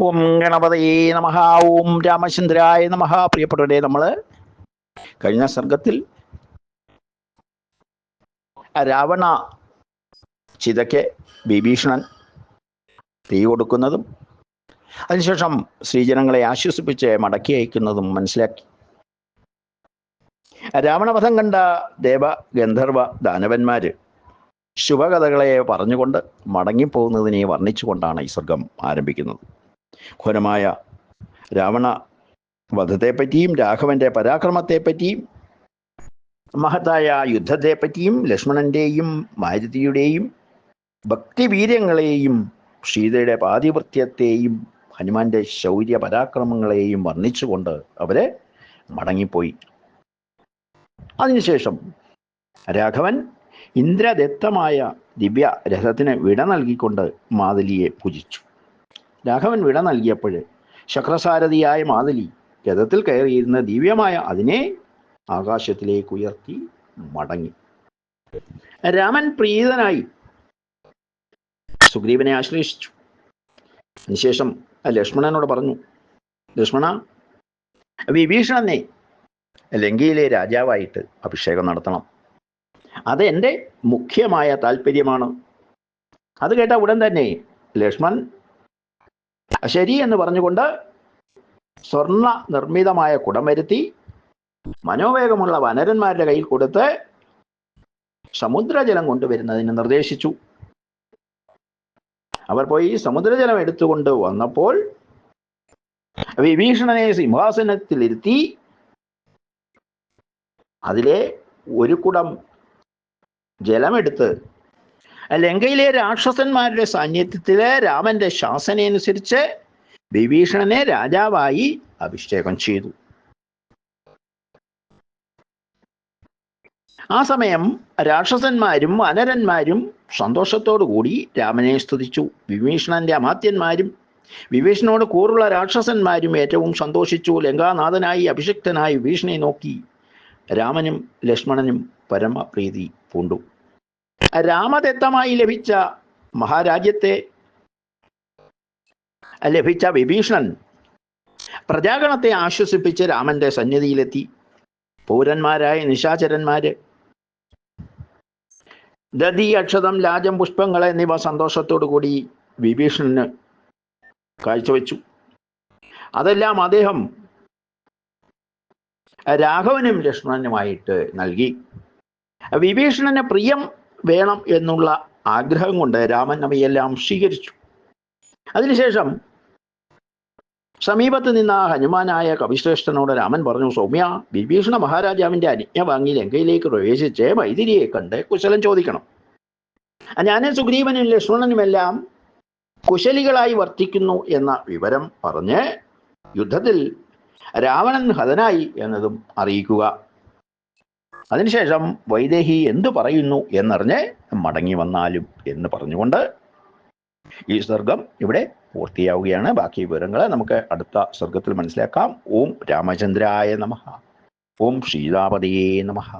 ഓം ഗണപതയേ നമഃ. ഓം രാമചന്ദ്രായ നമഃ. പ്രിയപ്പെട്ടവരെ, നമ്മൾ കഴിഞ്ഞ സർഗത്തിൽ രാവണ ചിതയ്ക്ക് വിഭീഷണൻ തീ കൊടുക്കുന്നതും അതിനുശേഷം ശ്രീജനങ്ങളെ ആശ്വസിപ്പിച്ച് മടക്കി അയക്കുന്നതും മനസ്സിലാക്കി. രാവണവധം കണ്ട ദേവ ഗന്ധർവ ദാനവന്മാര് ശുഭകഥകളെ പറഞ്ഞുകൊണ്ട് മടങ്ങിപ്പോകുന്നതിനെ വർണ്ണിച്ചുകൊണ്ടാണ് ഈ സർഗം ആരംഭിക്കുന്നത്. ഘോരമായ രാവണ വധത്തെപ്പറ്റിയും രാഘവന്റെ പരാക്രമത്തെപ്പറ്റിയും മഹത്തായ യുദ്ധത്തെപ്പറ്റിയും ലക്ഷ്മണന്റെയും മാരുതിയുടെയും ഭക്തിവീര്യങ്ങളെയും സീതയുടെ പാതിവൃത്യത്തെയും ഹനുമാന്റെ ശൗര്യ പരാക്രമങ്ങളെയും വർണ്ണിച്ചുകൊണ്ട് അവര് മടങ്ങിപ്പോയി. അതിനുശേഷം രാഘവൻ ഇന്ദ്രദത്തമായ ദിവ്യ രഥത്തിന് വിട നൽകിക്കൊണ്ട് മാതലിയെ പൂജിച്ചു. രാഘവൻ വിട നൽകിയപ്പോൾ ശക്രസാരഥിയായ മാതലി രഥത്തിൽ കയറിയിരുന്ന ദിവ്യമായ അതിനെ ആകാശത്തിലേക്ക് ഉയർത്തി മടങ്ങി. രാമൻ പ്രീതനായി സുഗ്രീവനെ ആശ്ലേഷിച്ചു. അതിനുശേഷം ലക്ഷ്മണനോട് പറഞ്ഞു, ലക്ഷ്മണ, വിഭീഷണനെ ലങ്കയിലെ രാജാവായിട്ട് അഭിഷേകം നടത്തണം. അത് എൻ്റെ മുഖ്യമായ താല്പര്യമാണ്. അത് കേട്ട ഉടൻ തന്നെ ലക്ഷ്മൺ ശരി എന്ന് പറഞ്ഞുകൊണ്ട് സ്വർണ്ണ നിർമ്മിതമായ കുടം വരുത്തി മനോവേഗമുള്ള വനരന്മാരുടെ കയ്യിൽ കൊടുത്ത് സമുദ്രജലം കൊണ്ടുവരുന്നതിന് നിർദ്ദേശിച്ചു. അവർ പോയി സമുദ്രജലം എടുത്തുകൊണ്ട് വന്നപ്പോൾ വിഭീഷണനെ സിംഹാസനത്തിലിരുത്തി അതിലെ ഒരു കുടം ജലമെടുത്ത് ലങ്കയിലെ രാക്ഷസന്മാരുടെ സാന്നിധ്യത്തില് രാമന്റെ ശാസനയനുസരിച്ച് വിഭീഷണനെ രാജാവായി അഭിഷേകം ചെയ്തു. ആ സമയം രാക്ഷസന്മാരും വനരന്മാരും സന്തോഷത്തോടു കൂടി രാമനെ സ്തുതിച്ചു. വിഭീഷണന്റെ അമാത്യന്മാരും വിഭീഷണനോട് കൂറുള്ള രാക്ഷസന്മാരും ഏറ്റവും സന്തോഷിച്ചു. ലങ്കാനാഥനായി അഭിഷിക്തനായ വിഭീഷണനെ നോക്കി രാമനും ലക്ഷ്മണനും പരമപ്രീതി പൂണ്ടു. രാമദത്തമായി ലഭിച്ച മഹാരാജ്യത്തെ ലഭിച്ച വിഭീഷണൻ പ്രജാഗണത്തെ ആശ്വസിപ്പിച്ച് രാമന്റെ സന്നിധിയിലെത്തി. പൗരന്മാരായ നിശാചരന്മാര് ദധി, അക്ഷതം, ലാജം, പുഷ്പങ്ങൾ എന്നിവ സന്തോഷത്തോടു കൂടി വിഭീഷണന് കാഴ്ചവെച്ചു. അതെല്ലാം അദ്ദേഹം രാഘവനും ലക്ഷ്മണനുമായിട്ട് നൽകി. വിഭീഷണന് പ്രിയം വേണം എന്നുള്ള ആഗ്രഹം കൊണ്ട് രാമൻ അവയെല്ലാം സ്വീകരിച്ചു. അതിനുശേഷം സമീപത്ത് നിന്ന ഹനുമാനായ കവിശ്രേഷ്ഠനോട് രാമൻ പറഞ്ഞു, സൗമ്യ, വിഭീഷണ മഹാരാജാവിന്റെ അനുജ്ഞ വാങ്ങി ലങ്കയിലേക്ക് പ്രവേശിച്ച് മൈഥിലിയെ കണ്ട് കുശലം ചോദിക്കണം. ഞാനും സുഗ്രീവനും ലക്ഷ്മണനുമെല്ലാം കുശലികളായി വർത്തിക്കുന്നു എന്ന വിവരം പറഞ്ഞ് യുദ്ധത്തിൽ രാവണൻ ഹതനായി എന്നതും അറിയിക്കുക. അതിനുശേഷം വൈദേഹി എന്തു പറയുന്നു എന്നറിഞ്ഞ് മടങ്ങി വന്നാലും എന്ന് പറഞ്ഞുകൊണ്ട് ഈ സർഗം ഇവിടെ പൂർത്തിയാവുകയാണ്. ബാക്കി വിവരങ്ങൾ നമുക്ക് അടുത്ത സർഗത്തിൽ മനസ്സിലാക്കാം. ഓം രാമചന്ദ്രായ നമഃ. ഓം സീതാപതിയേ നമഃ.